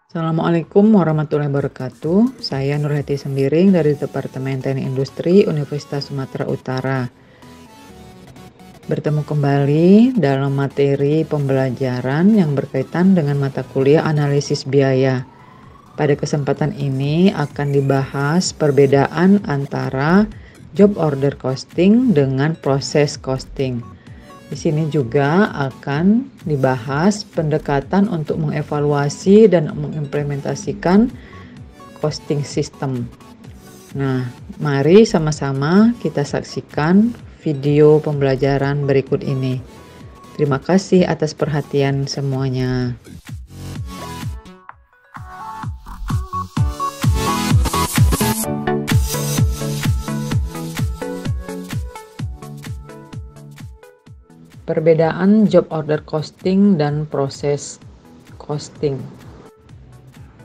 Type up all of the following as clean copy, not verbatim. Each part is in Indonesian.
Assalamualaikum warahmatullahi wabarakatuh. Saya Nurhati Sembiring dari Departemen Teknik Industri Universitas Sumatera Utara. Bertemu kembali dalam materi pembelajaran yang berkaitan dengan mata kuliah analisis biaya. Pada kesempatan ini akan dibahas perbedaan antara job order costing dengan proses costing. Di sini juga akan dibahas pendekatan untuk mengevaluasi dan mengimplementasikan costing system. Nah, mari sama-sama kita saksikan video pembelajaran berikut ini. Terima kasih atas perhatian semuanya. Perbedaan job order costing dan proses costing.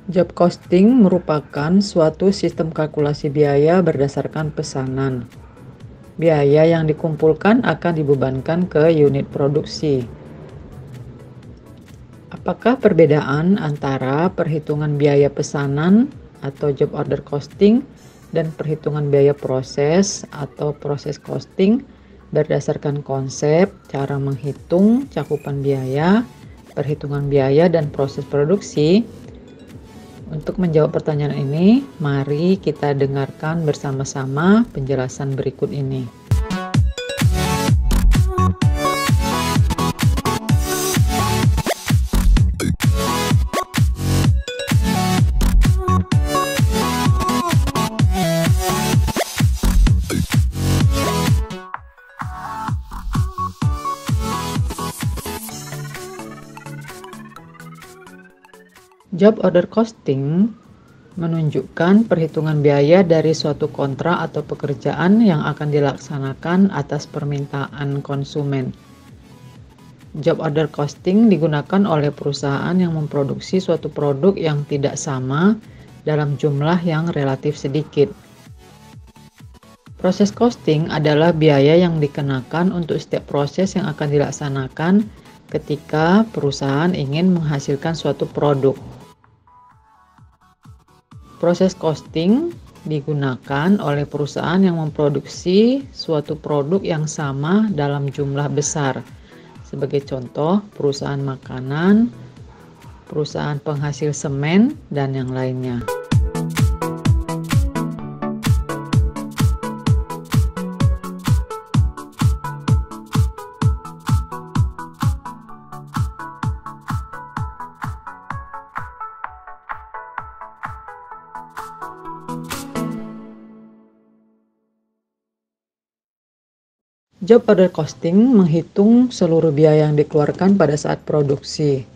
Job costing merupakan suatu sistem kalkulasi biaya berdasarkan pesanan. Biaya yang dikumpulkan akan dibebankan ke unit produksi. Apakah perbedaan antara perhitungan biaya pesanan atau job order costing dan perhitungan biaya proses atau proses costing berdasarkan konsep, cara menghitung, cakupan biaya, perhitungan biaya, dan proses produksi? Untuk menjawab pertanyaan ini, mari kita dengarkan bersama-sama penjelasan berikut ini. Job order costing menunjukkan perhitungan biaya dari suatu kontrak atau pekerjaan yang akan dilaksanakan atas permintaan konsumen. Job order costing digunakan oleh perusahaan yang memproduksi suatu produk yang tidak sama dalam jumlah yang relatif sedikit. Proses costing adalah biaya yang dikenakan untuk setiap proses yang akan dilaksanakan ketika perusahaan ingin menghasilkan suatu produk. Proses costing digunakan oleh perusahaan yang memproduksi suatu produk yang sama dalam jumlah besar. Sebagai contoh, perusahaan makanan, perusahaan penghasil semen, dan yang lainnya. Job order costing menghitung seluruh biaya yang dikeluarkan pada saat produksi.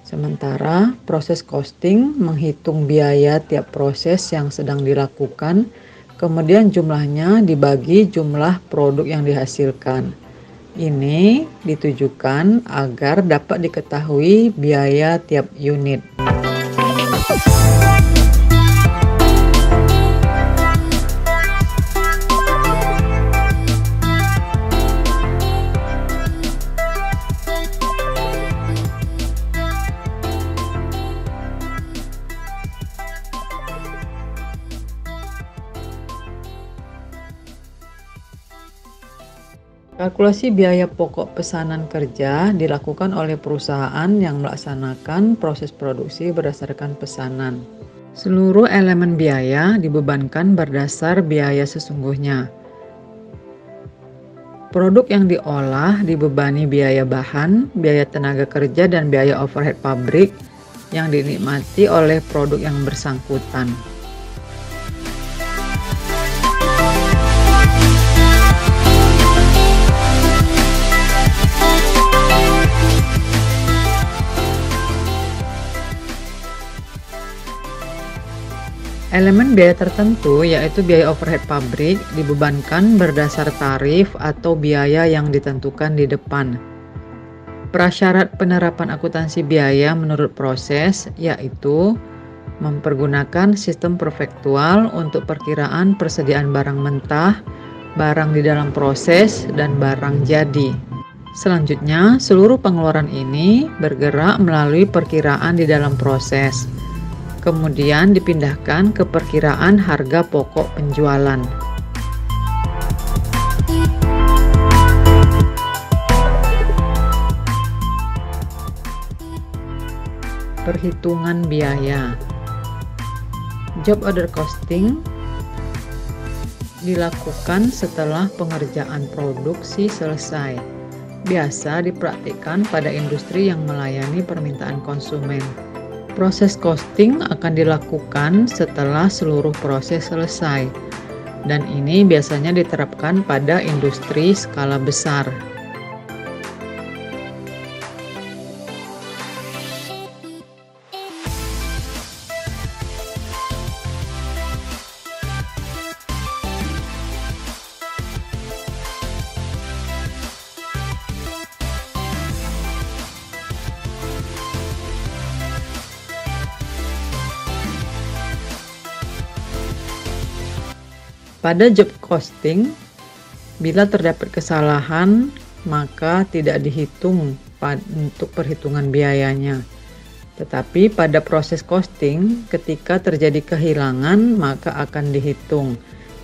Sementara proses costing menghitung biaya tiap proses yang sedang dilakukan, kemudian jumlahnya dibagi jumlah produk yang dihasilkan. Ini ditujukan agar dapat diketahui biaya tiap unit. Kalkulasi biaya pokok pesanan kerja dilakukan oleh perusahaan yang melaksanakan proses produksi berdasarkan pesanan. Seluruh elemen biaya dibebankan berdasar biaya sesungguhnya. Produk yang diolah dibebani biaya bahan, biaya tenaga kerja, dan biaya overhead pabrik yang dinikmati oleh produk yang bersangkutan. Elemen biaya tertentu, yaitu biaya overhead pabrik, dibebankan berdasar tarif atau biaya yang ditentukan di depan. Prasyarat penerapan akuntansi biaya menurut proses, yaitu mempergunakan sistem perfektual untuk perkiraan persediaan barang mentah, barang di dalam proses, dan barang jadi. Selanjutnya, seluruh pengeluaran ini bergerak melalui perkiraan di dalam proses. Kemudian dipindahkan ke perkiraan harga pokok penjualan. Perhitungan biaya. Job order costing dilakukan setelah pengerjaan produksi selesai. Biasa dipraktikkan pada industri yang melayani permintaan konsumen. Proses costing akan dilakukan setelah seluruh proses selesai, dan ini biasanya diterapkan pada industri skala besar. Pada job costing, bila terdapat kesalahan, maka tidak dihitung untuk perhitungan biayanya. Tetapi pada proses costing, ketika terjadi kehilangan, maka akan dihitung,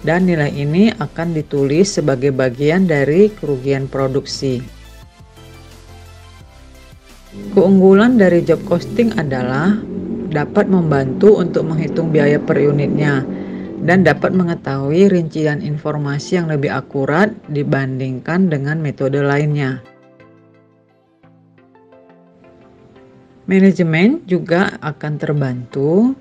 dan nilai ini akan ditulis sebagai bagian dari kerugian produksi. Keunggulan dari job costing adalah dapat membantu untuk menghitung biaya per unitnya, dan dapat mengetahui rincian informasi yang lebih akurat dibandingkan dengan metode lainnya. Manajemen juga akan terbantu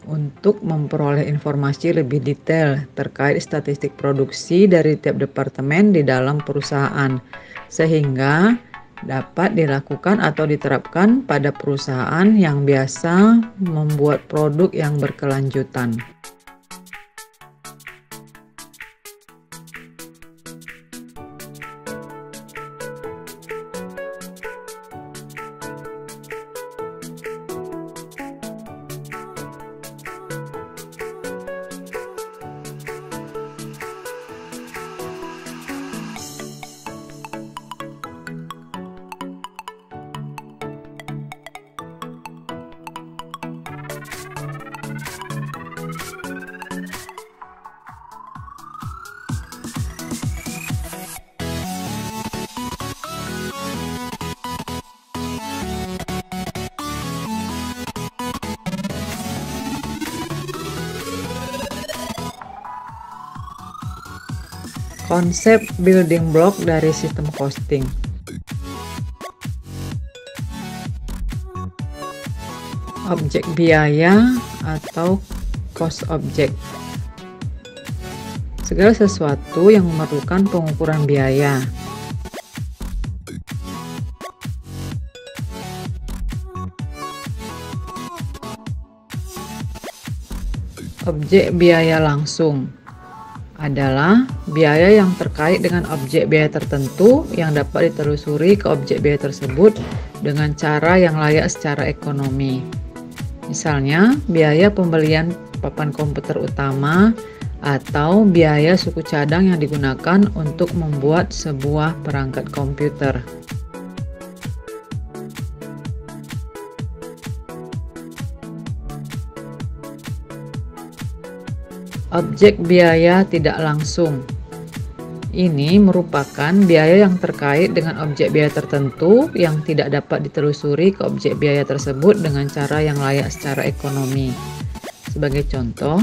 untuk memperoleh informasi lebih detail terkait statistik produksi dari tiap departemen di dalam perusahaan, sehingga dapat dilakukan atau diterapkan pada perusahaan yang biasa membuat produk yang berkelanjutan. Konsep building block dari sistem costing. Objek biaya atau cost object. Segala sesuatu yang memerlukan pengukuran biaya. Objek biaya langsung adalah biaya yang terkait dengan objek biaya tertentu yang dapat ditelusuri ke objek biaya tersebut dengan cara yang layak secara ekonomi. Misalnya, biaya pembelian papan komputer utama atau biaya suku cadang yang digunakan untuk membuat sebuah perangkat komputer. Objek biaya tidak langsung. Ini merupakan biaya yang terkait dengan objek biaya tertentu yang tidak dapat ditelusuri ke objek biaya tersebut dengan cara yang layak secara ekonomi. Sebagai contoh,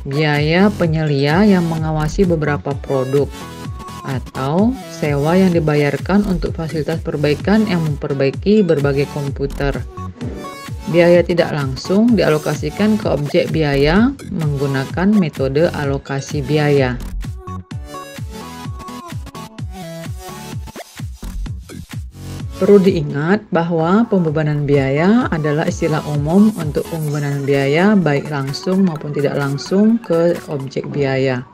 biaya penyelia yang mengawasi beberapa produk, atau sewa yang dibayarkan untuk fasilitas perbaikan yang memperbaiki berbagai komputer. Biaya tidak langsung dialokasikan ke objek biaya menggunakan metode alokasi biaya. Perlu diingat bahwa pembebanan biaya adalah istilah umum untuk pembebanan biaya baik langsung maupun tidak langsung ke objek biaya.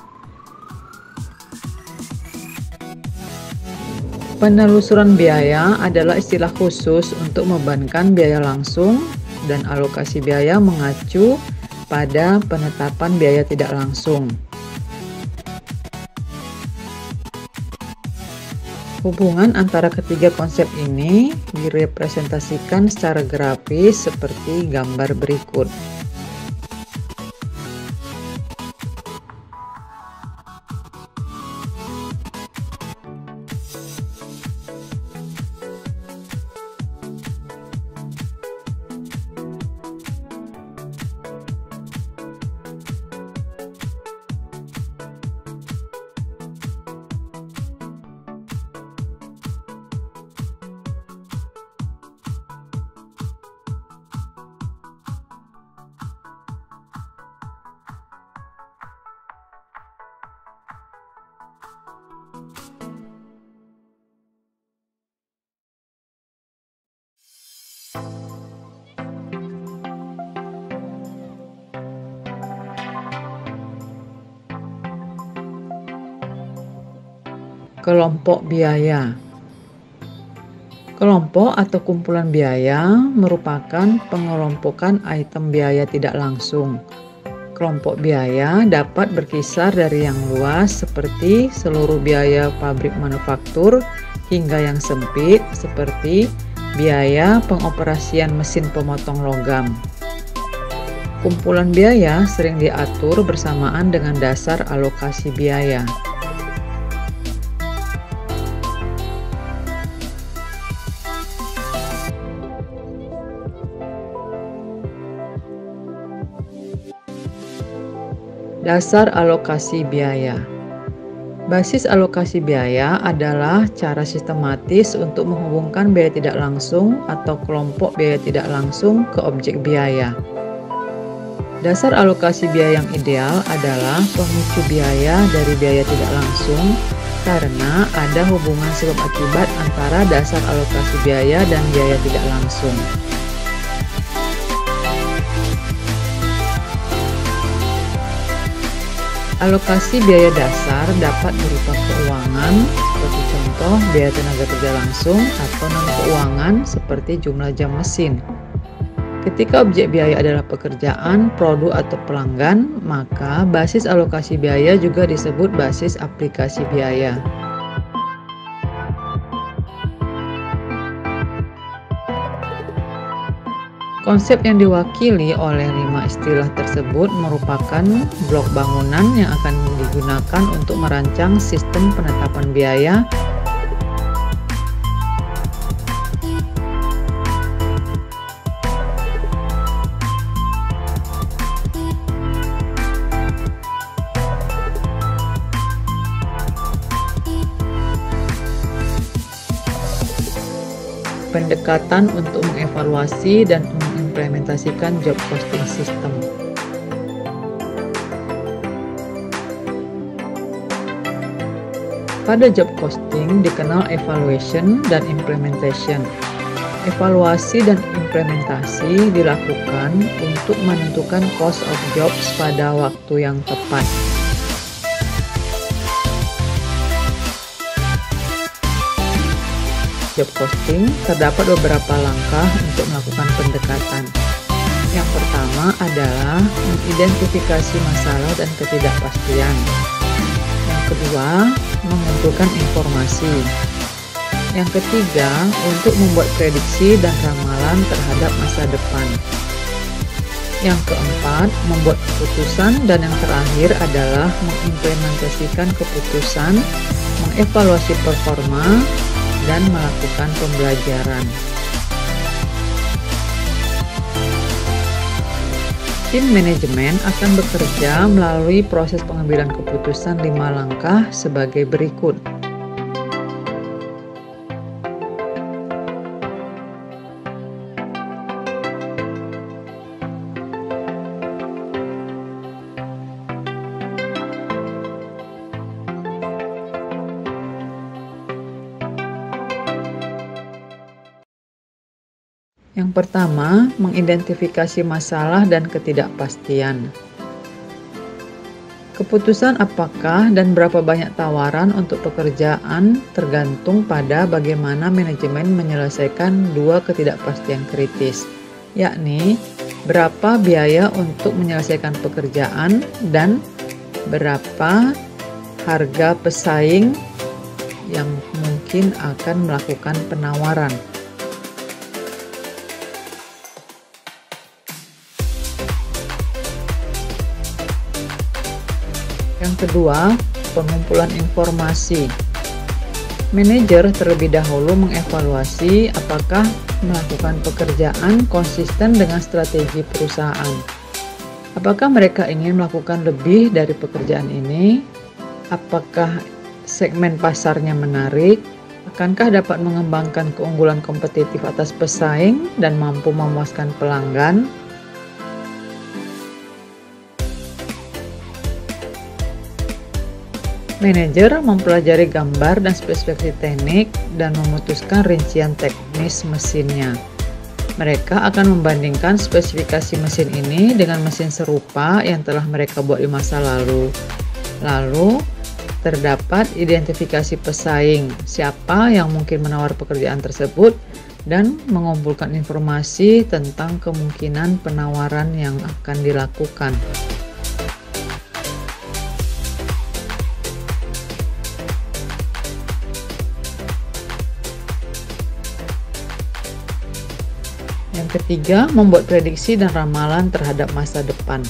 Penelusuran biaya adalah istilah khusus untuk membebankan biaya langsung, dan alokasi biaya mengacu pada penetapan biaya tidak langsung. Hubungan antara ketiga konsep ini direpresentasikan secara grafis seperti gambar berikut. Kelompok biaya. Kelompok atau kumpulan biaya merupakan pengelompokan item biaya tidak langsung. Kelompok biaya dapat berkisar dari yang luas seperti seluruh biaya pabrik manufaktur hingga yang sempit seperti biaya pengoperasian mesin pemotong logam. Kumpulan biaya sering diatur bersamaan dengan dasar alokasi biaya. Dasar alokasi biaya. Basis alokasi biaya adalah cara sistematis untuk menghubungkan biaya tidak langsung atau kelompok biaya tidak langsung ke objek biaya. Dasar alokasi biaya yang ideal adalah pemicu biaya dari biaya tidak langsung karena ada hubungan sebab akibat antara dasar alokasi biaya dan biaya tidak langsung. Alokasi biaya dasar dapat berupa keuangan, seperti contoh biaya tenaga kerja langsung, atau non-keuangan seperti jumlah jam mesin. Ketika objek biaya adalah pekerjaan, produk, atau pelanggan, maka basis alokasi biaya juga disebut basis aplikasi biaya. Konsep yang diwakili oleh 5 istilah tersebut merupakan blok bangunan yang akan digunakan untuk merancang sistem penetapan biaya pendekatan untuk mengevaluasi dan mengimplementasikan job costing system. Pada job costing dikenal evaluation dan implementation. Evaluasi dan implementasi dilakukan untuk menentukan cost of jobs pada waktu yang tepat. Job costing terdapat beberapa langkah untuk melakukan pendekatan. Yang pertama adalah mengidentifikasi masalah dan ketidakpastian. Yang kedua, mengumpulkan informasi. Yang ketiga, untuk membuat prediksi dan ramalan terhadap masa depan. Yang keempat, membuat keputusan, dan yang terakhir adalah mengimplementasikan keputusan, mengevaluasi performa, dan melakukan pembelajaran. Tim manajemen akan bekerja melalui proses pengambilan keputusan 5 langkah sebagai berikut. Yang pertama, mengidentifikasi masalah dan ketidakpastian. Keputusan apakah dan berapa banyak tawaran untuk pekerjaan tergantung pada bagaimana manajemen menyelesaikan 2 ketidakpastian kritis, yakni berapa biaya untuk menyelesaikan pekerjaan dan berapa harga pesaing yang mungkin akan melakukan penawaran. Yang kedua, pengumpulan informasi. Manajer terlebih dahulu mengevaluasi apakah melakukan pekerjaan konsisten dengan strategi perusahaan. Apakah mereka ingin melakukan lebih dari pekerjaan ini? Apakah segmen pasarnya menarik? Akankah dapat mengembangkan keunggulan kompetitif atas pesaing dan mampu memuaskan pelanggan? Manajer mempelajari gambar dan spesifikasi teknik dan memutuskan rincian teknis mesinnya. Mereka akan membandingkan spesifikasi mesin ini dengan mesin serupa yang telah mereka buat di masa lalu. Lalu, terdapat identifikasi pesaing, siapa yang mungkin menawar pekerjaan tersebut, dan mengumpulkan informasi tentang kemungkinan penawaran yang akan dilakukan. Yang ketiga, membuat prediksi dan ramalan terhadap masa depan.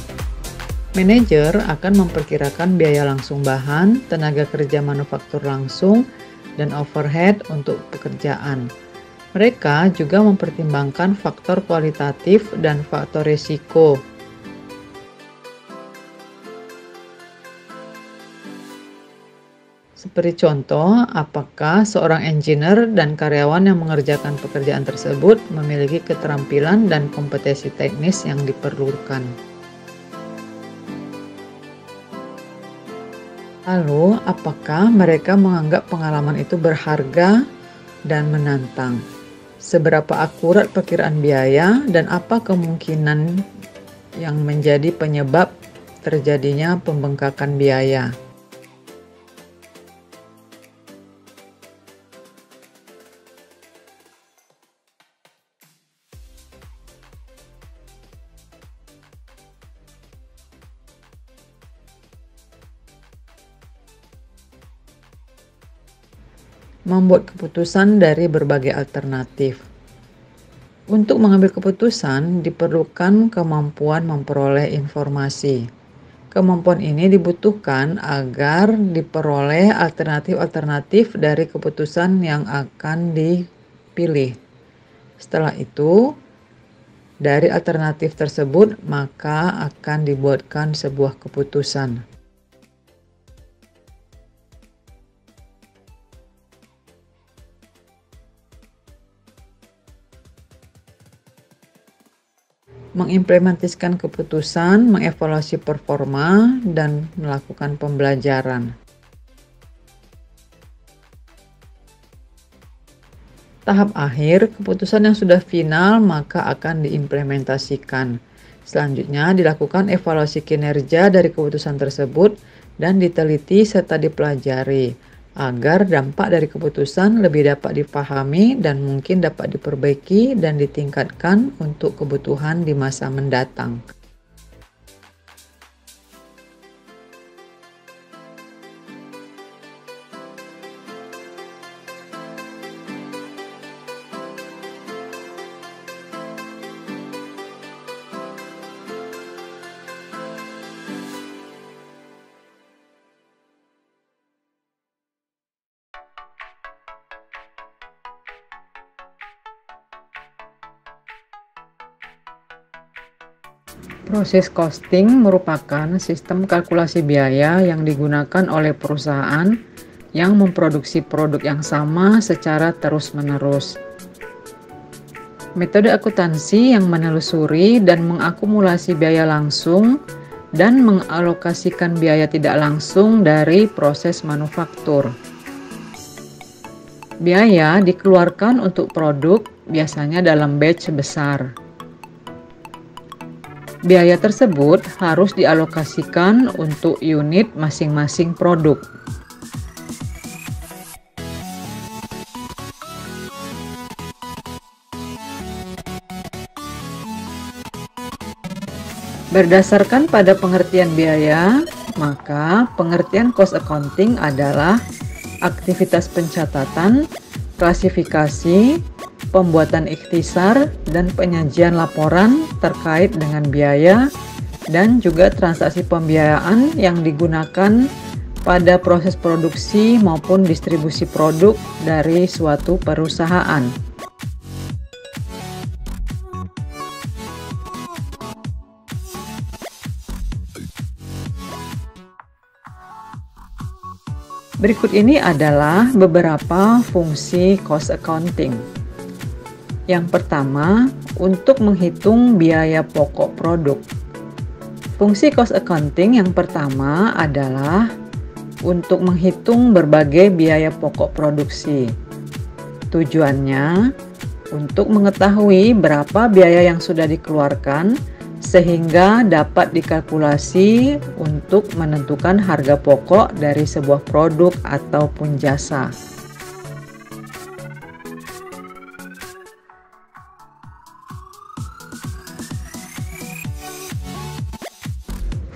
Manajer akan memperkirakan biaya langsung bahan, tenaga kerja manufaktur langsung, dan overhead untuk pekerjaan. Mereka juga mempertimbangkan faktor kualitatif dan faktor risiko. Seperti contoh, apakah seorang engineer dan karyawan yang mengerjakan pekerjaan tersebut memiliki keterampilan dan kompetensi teknis yang diperlukan. Lalu, apakah mereka menganggap pengalaman itu berharga dan menantang? Seberapa akurat perkiraan biaya dan apa kemungkinan yang menjadi penyebab terjadinya pembengkakan biaya? Membuat keputusan dari berbagai alternatif. Untuk mengambil keputusan, diperlukan kemampuan memperoleh informasi. Kemampuan ini dibutuhkan agar diperoleh alternatif-alternatif dari keputusan yang akan dipilih. Setelah itu, dari alternatif tersebut, maka akan dibuatkan sebuah keputusan. Mengimplementasikan keputusan, mengevaluasi performa, dan melakukan pembelajaran. Tahap akhir, keputusan yang sudah final maka akan diimplementasikan. Selanjutnya dilakukan evaluasi kinerja dari keputusan tersebut dan diteliti serta dipelajari agar dampak dari keputusan lebih dapat dipahami dan mungkin dapat diperbaiki dan ditingkatkan untuk kebutuhan di masa mendatang. Proses costing merupakan sistem kalkulasi biaya yang digunakan oleh perusahaan yang memproduksi produk yang sama secara terus-menerus. Metode akuntansi yang menelusuri dan mengakumulasi biaya langsung dan mengalokasikan biaya tidak langsung dari proses manufaktur. Biaya dikeluarkan untuk produk biasanya dalam batch besar. Biaya tersebut harus dialokasikan untuk unit masing-masing produk. Berdasarkan pada pengertian biaya, maka pengertian cost accounting adalah aktivitas pencatatan, klasifikasi, pembuatan ikhtisar, dan penyajian laporan terkait dengan biaya dan juga transaksi pembiayaan yang digunakan pada proses produksi maupun distribusi produk dari suatu perusahaan. Berikut ini adalah beberapa fungsi cost accounting. Yang pertama, untuk menghitung biaya pokok produk. Fungsi cost accounting yang pertama adalah untuk menghitung berbagai biaya pokok produksi. Tujuannya untuk mengetahui berapa biaya yang sudah dikeluarkan sehingga dapat dikalkulasi untuk menentukan harga pokok dari sebuah produk ataupun jasa.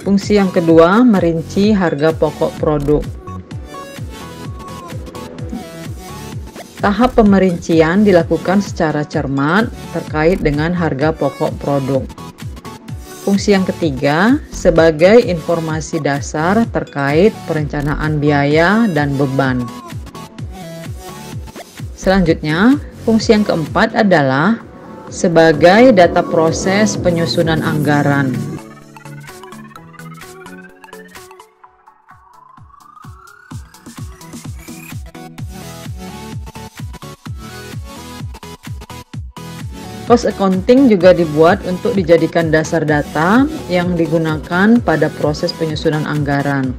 Fungsi yang kedua, merinci harga pokok produk. Tahap pemerincian dilakukan secara cermat terkait dengan harga pokok produk. Fungsi yang ketiga, sebagai informasi dasar terkait perencanaan biaya dan beban. Selanjutnya, fungsi yang keempat adalah sebagai data proses penyusunan anggaran. Cost accounting juga dibuat untuk dijadikan dasar data yang digunakan pada proses penyusunan anggaran.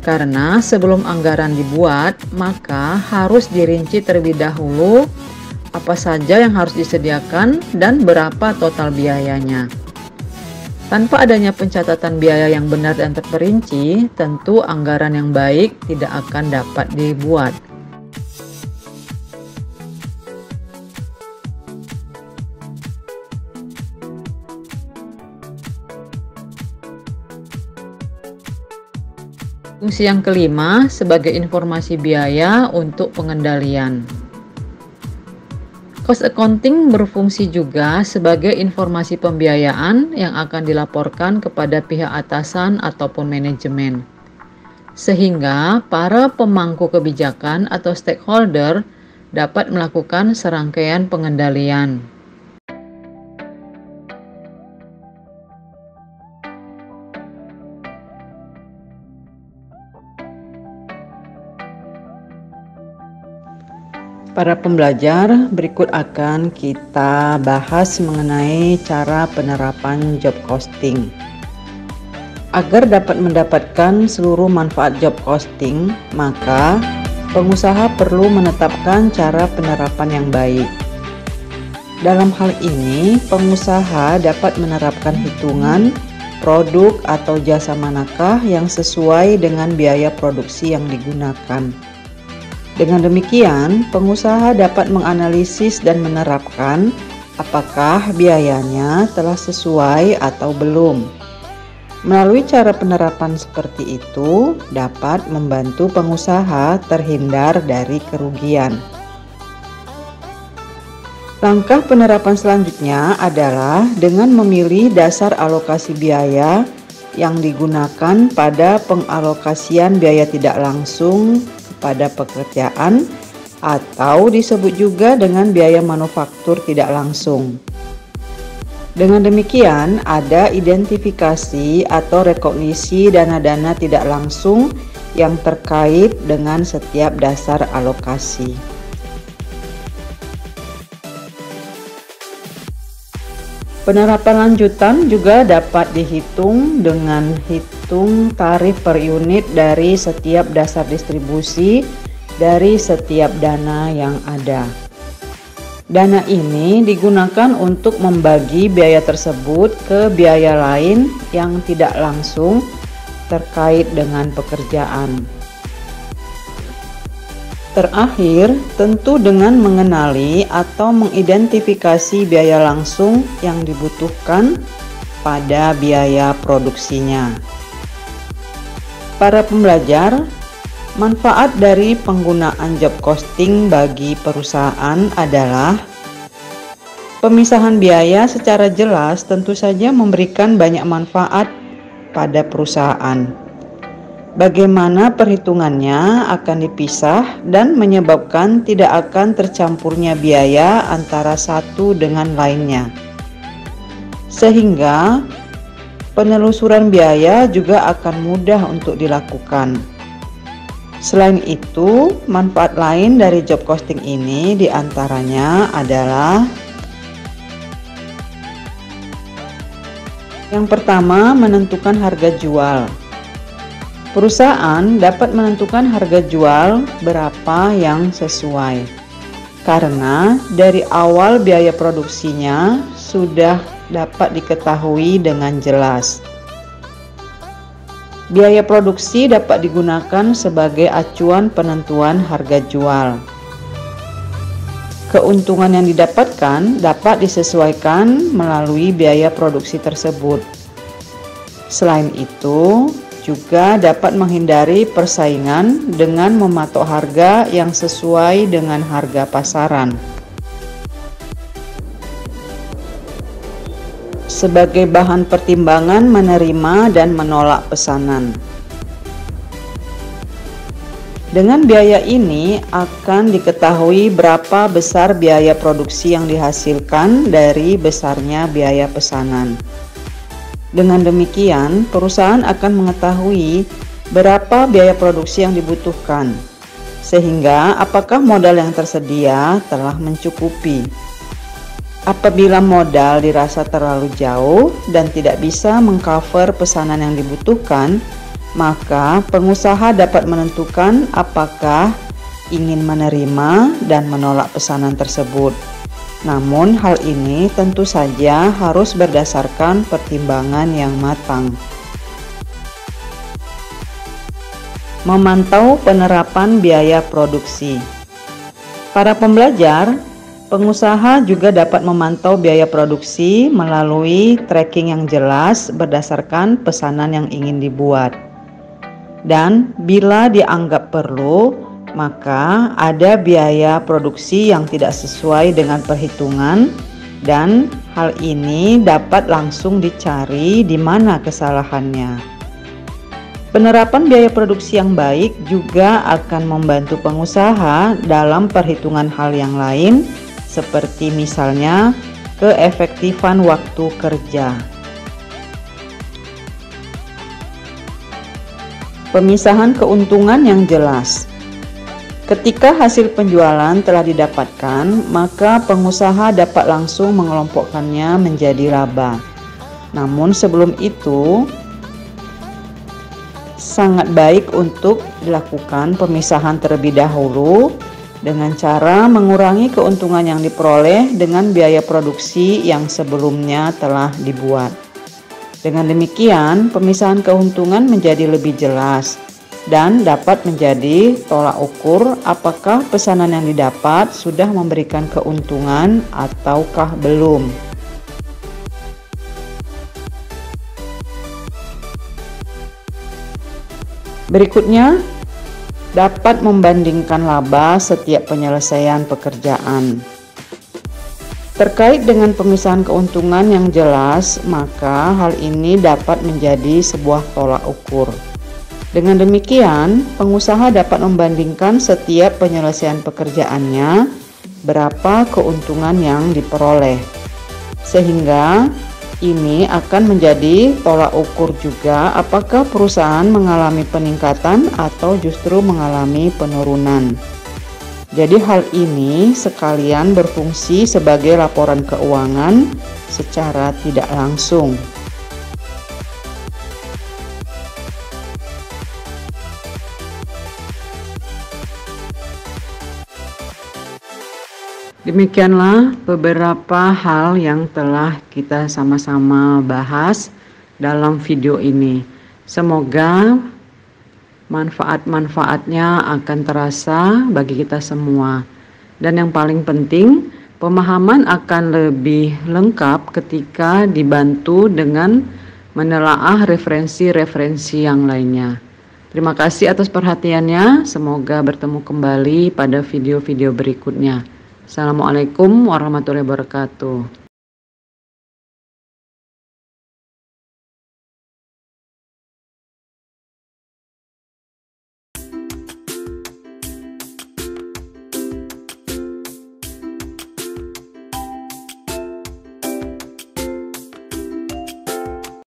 Karena sebelum anggaran dibuat, maka harus dirinci terlebih dahulu apa saja yang harus disediakan dan berapa total biayanya. Tanpa adanya pencatatan biaya yang benar dan terperinci, tentu anggaran yang baik tidak akan dapat dibuat. Fungsi yang kelima, sebagai informasi biaya untuk pengendalian. Cost accounting berfungsi juga sebagai informasi pembiayaan yang akan dilaporkan kepada pihak atasan ataupun manajemen. Sehingga para pemangku kebijakan atau stakeholder dapat melakukan serangkaian pengendalian. Para pembelajar, berikut akan kita bahas mengenai cara penerapan job costing. Agar dapat mendapatkan seluruh manfaat job costing, maka pengusaha perlu menetapkan cara penerapan yang baik. Dalam hal ini, pengusaha dapat menerapkan hitungan produk atau jasa manakah yang sesuai dengan biaya produksi yang digunakan. Dengan demikian, pengusaha dapat menganalisis dan menerapkan apakah biayanya telah sesuai atau belum. Melalui cara penerapan seperti itu, dapat membantu pengusaha terhindar dari kerugian. Langkah penerapan selanjutnya adalah dengan memilih dasar alokasi biaya yang digunakan pada pengalokasian biaya tidak langsung pada pekerjaan atau disebut juga dengan biaya manufaktur tidak langsung. Dengan demikian, ada identifikasi atau rekognisi dana-dana tidak langsung yang terkait dengan setiap dasar alokasi. Penerapan lanjutan juga dapat dihitung dengan hitung tarif per unit dari setiap dasar distribusi dari setiap dana yang ada. Dana ini digunakan untuk membagi biaya tersebut ke biaya lain yang tidak langsung terkait dengan pekerjaan. Terakhir, tentu dengan mengenali atau mengidentifikasi biaya langsung yang dibutuhkan pada biaya produksinya. Para pembelajar, manfaat dari penggunaan job costing bagi perusahaan adalah pemisahan biaya secara jelas tentu saja memberikan banyak manfaat pada perusahaan. Bagaimana perhitungannya akan dipisah dan menyebabkan tidak akan tercampurnya biaya antara satu dengan lainnya. Sehingga penelusuran biaya juga akan mudah untuk dilakukan. Selain itu, manfaat lain dari job costing ini diantaranya adalah yang pertama, menentukan harga jual. Perusahaan dapat menentukan harga jual berapa yang sesuai, karena dari awal biaya produksinya sudah dapat diketahui dengan jelas. Biaya produksi dapat digunakan sebagai acuan penentuan harga jual. Keuntungan yang didapatkan dapat disesuaikan melalui biaya produksi tersebut. Selain itu, juga dapat menghindari persaingan dengan mematok harga yang sesuai dengan harga pasaran. Sebagai bahan pertimbangan menerima dan menolak pesanan. Dengan biaya ini akan diketahui berapa besar biaya produksi yang dihasilkan dari besarnya biaya pesanan. Dengan demikian, perusahaan akan mengetahui berapa biaya produksi yang dibutuhkan, sehingga apakah modal yang tersedia telah mencukupi. Apabila modal dirasa terlalu jauh dan tidak bisa mengcover pesanan yang dibutuhkan, maka pengusaha dapat menentukan apakah ingin menerima dan menolak pesanan tersebut. Namun hal ini tentu saja harus berdasarkan pertimbangan yang matang. Memantau penerapan biaya produksi. Para pembelajar, pengusaha juga dapat memantau biaya produksi melalui tracking yang jelas berdasarkan pesanan yang ingin dibuat. Dan bila dianggap perlu, maka ada biaya produksi yang tidak sesuai dengan perhitungan, dan hal ini dapat langsung dicari di mana kesalahannya. Penerapan biaya produksi yang baik juga akan membantu pengusaha dalam perhitungan hal yang lain, seperti misalnya keefektifan waktu kerja. Pemisahan keuntungan yang jelas. Ketika hasil penjualan telah didapatkan, maka pengusaha dapat langsung mengelompokkannya menjadi laba. Namun sebelum itu, sangat baik untuk dilakukan pemisahan terlebih dahulu dengan cara mengurangi keuntungan yang diperoleh dengan biaya produksi yang sebelumnya telah dibuat. Dengan demikian, pemisahan keuntungan menjadi lebih jelas dan dapat menjadi tolak ukur apakah pesanan yang didapat sudah memberikan keuntungan ataukah belum. Berikutnya, dapat membandingkan laba setiap penyelesaian pekerjaan. Terkait dengan pemisahan keuntungan yang jelas, maka hal ini dapat menjadi sebuah tolak ukur. Dengan demikian, pengusaha dapat membandingkan setiap penyelesaian pekerjaannya berapa keuntungan yang diperoleh. Sehingga ini akan menjadi tolak ukur juga apakah perusahaan mengalami peningkatan atau justru mengalami penurunan. Jadi hal ini sekalian berfungsi sebagai laporan keuangan secara tidak langsung. Demikianlah beberapa hal yang telah kita sama-sama bahas dalam video ini. Semoga manfaat-manfaatnya akan terasa bagi kita semua. Dan yang paling penting, pemahaman akan lebih lengkap ketika dibantu dengan menelaah referensi-referensi yang lainnya. Terima kasih atas perhatiannya. Semoga bertemu kembali pada video-video berikutnya. Assalamualaikum warahmatullahi wabarakatuh.